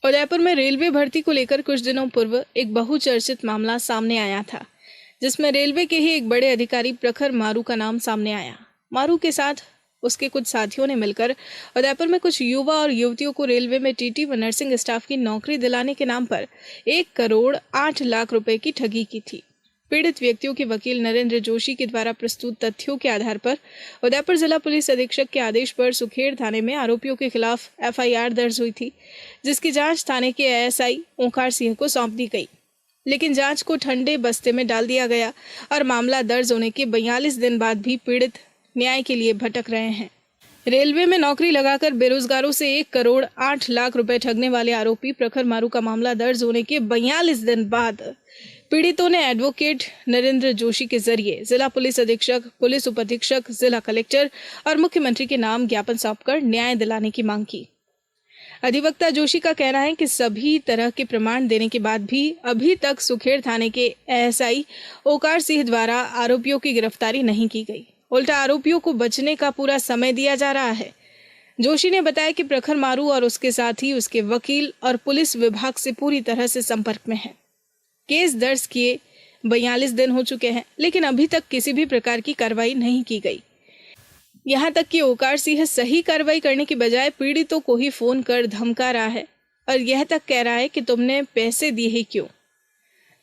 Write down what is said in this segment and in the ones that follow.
उदयपुर में रेलवे भर्ती को लेकर कुछ दिनों पूर्व एक बहुचर्चित मामला सामने आया था, जिसमें रेलवे के ही एक बड़े अधिकारी प्रखर मारू का नाम सामने आया। मारू के साथ उसके कुछ साथियों ने मिलकर उदयपुर में कुछ युवा और युवतियों को रेलवे में टीटी व नर्सिंग स्टाफ की नौकरी दिलाने के नाम पर 1 करोड़ 8 लाख रुपए की ठगी की थी। पीड़ित व्यक्तियों के वकील नरेंद्र जोशी के द्वारा प्रस्तुत तथ्यों के आधार पर उदयपुर जिला पुलिस अधीक्षक के आदेश पर सुखेड़ थाने में आरोपियों के खिलाफ एफआईआर दर्ज हुई थी, जिसकी जांच थाने के एएसआई ओंकार सिंह को सौंप दी गई। लेकिन जांच को ठंडे बस्ते में डाल दिया गया और मामला दर्ज होने के 42 दिन बाद भी पीड़ित न्याय के लिए भटक रहे हैं। रेलवे में नौकरी लगाकर बेरोजगारों से 1 करोड़ 8 लाख रुपए ठगने वाले आरोपी प्रखर मारू का मामला दर्ज होने के 42 दिन बाद पीड़ितों ने एडवोकेट नरेंद्र जोशी के जरिए जिला पुलिस अधीक्षक, पुलिस उपाधीक्षक, जिला कलेक्टर और मुख्यमंत्री के नाम ज्ञापन सौंपकर न्याय दिलाने की मांग की। अधिवक्ता जोशी का कहना है कि सभी तरह के प्रमाण देने के बाद भी अभी तक सुखेड़ थाने के एएसआई ओकार सिंह द्वारा आरोपियों की गिरफ्तारी नहीं की गई। उल्टा आरोपियों को बचने का पूरा समय दिया जा रहा है। जोशी ने बताया कि प्रखर मारू और उसके साथी उसके वकील और पुलिस विभाग से पूरी तरह से संपर्क में है। केस दर्ज किए 42 दिन हो चुके हैं, लेकिन अभी तक किसी भी प्रकार की कार्रवाई नहीं की गई। यहाँ तक कि ओकार सिंह सही कार्रवाई करने की बजाय पीड़ितों को ही फोन कर धमका रहा है और यह तक कह रहा है कि तुमने पैसे दिए ही क्यों?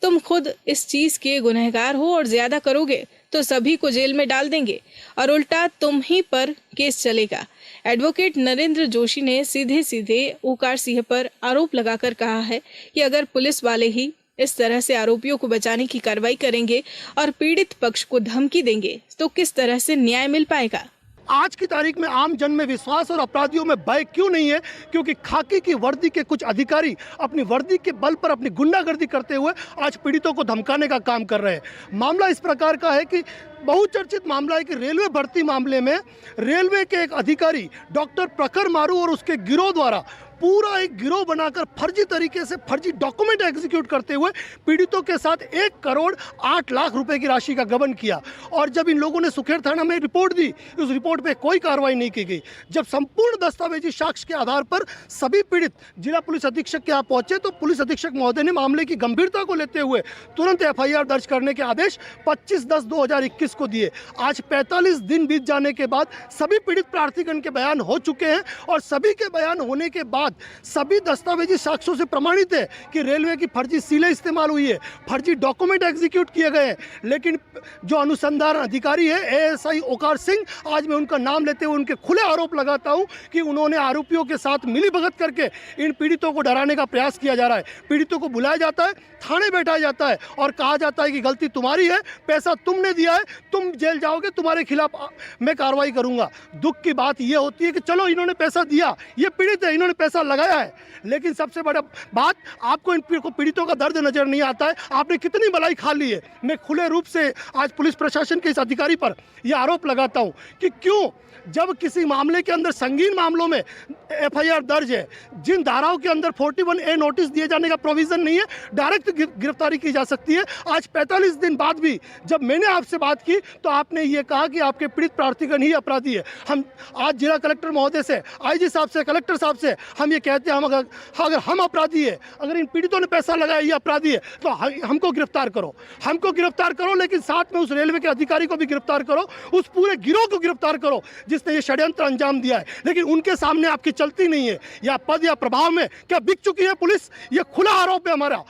तुम खुद इस चीज के गुनहगार हो और ज्यादा करोगे तो सभी को जेल में डाल देंगे और उल्टा तुम ही पर केस चलेगा। एडवोकेट नरेंद्र जोशी ने सीधे सीधे ओकार सिंह पर आरोप लगाकर कहा है कि अगर पुलिस वाले ही इस तरह से आरोपियों को बचाने की कार्रवाई करेंगे और पीड़ित पक्ष को धमकी देंगे तो किस तरह से न्याय मिल पाएगा। आज की तारीख में आम जन में विश्वास और अपराधियों में भय क्यों नहीं है? क्योंकि खाकी की वर्दी के कुछ अधिकारी अपनी वर्दी के बल पर अपनी गुंडागर्दी करते हुए आज पीड़ितों को धमकाने का काम कर रहे हैं। मामला इस प्रकार का है कि बहुचर्चित मामला है कि रेलवे भर्ती मामले में रेलवे के एक अधिकारी डॉक्टर प्रखर मारू और उसके गिरोह द्वारा पूरा एक गिरोह बनाकर फर्जी तरीके से फर्जी डॉक्यूमेंट एग्जीक्यूट करते हुए पीड़ितों के साथ 1 करोड़ 8 लाख रुपए की राशि का गबन किया। और जब इन लोगों ने सुखेड़ थाना में रिपोर्ट दी, उस रिपोर्ट पे कोई कार्रवाई नहीं की गई। जब संपूर्ण दस्तावेजी साक्ष्य के आधार पर सभी पीड़ित जिला पुलिस अधीक्षक के यहाँ पहुंचे तो पुलिस अधीक्षक महोदय ने मामले की गंभीरता को लेते हुए तुरंत एफआईआर दर्ज करने के आदेश 25/10/2021 को दिए। आज 45 दिन बीत जाने के बाद सभी पीड़ित प्रार्थीगण के बयान हो चुके हैं और सभी के बयान होने के बाद सभी दस्तावेजी साक्ष्यों से प्रमाणित है कि रेलवे की फर्जी सीलें इस्तेमाल हुई है, फर्जी डॉक्यूमेंट एग्जीक्यूट किए गए हैं। लेकिन जो अनुसंधान अधिकारी है एएसआई ओकार सिंह, आज मैं उनका नाम लेते हुए उनके खुले आरोप लगाता हूं कि उन्होंने आरोपियों के साथ मिलीभगत करके इन पीड़ितों को डराने का प्रयास किया जा रहा है। पीड़ितों को बुलाया जाता है, थाने बैठाया जाता है और कहा जाता है कि गलती तुम्हारी है, पैसा तुमने दिया है, तुम जेल जाओगे, तुम्हारे खिलाफ मैं कार्रवाई करूंगा। दुख की बात यह होती है कि चलो इन्होंने पैसा दिया, ये पीड़ित है, इन्होंने पैसा लगाया है, लेकिन सबसे बड़ा बात आपको इन पीड़ितों का दर्द नजर नहीं आता है। आपने कितनी मलाई खा ली है। मैं खुले रूप से आज पुलिस प्रशासन के इस अधिकारी पर यह आरोप लगाता हूं कि क्यों जब किसी मामले के अंदर संगीन मामलों में एफआईआर दर्ज है, जिन धाराओं के अंदर 41A नोटिस दिए जाने का प्रोविजन नहीं है, डायरेक्ट गिरफ्तारी की जा सकती है। आज 45 दिन बाद भी जब मैंने आपसे बात की तो आपने ये कहा कि आपके पीड़ित प्रार्थीगण ही अपराधी है। हम आज जिला कलेक्टर महोदय से, आईजी साहब से, कलेक्टर साहब से हम ये कहते हैं अगर हम अपराधी है, अगर इन पीड़ितों ने पैसा लगाया ये अपराधी है तो हमको गिरफ्तार करो, हमको गिरफ्तार करो, लेकिन साथ में उस रेलवे के अधिकारी को भी गिरफ्तार करो, उस पूरे गिरोह को गिरफ्तार करो जिसने ये षड्यंत्र अंजाम दिया है। लेकिन उनके सामने आपकी चलती नहीं है। या पद या प्रभाव में क्या बिक चुकी है पुलिस? ये खुला आरोप है हमारा।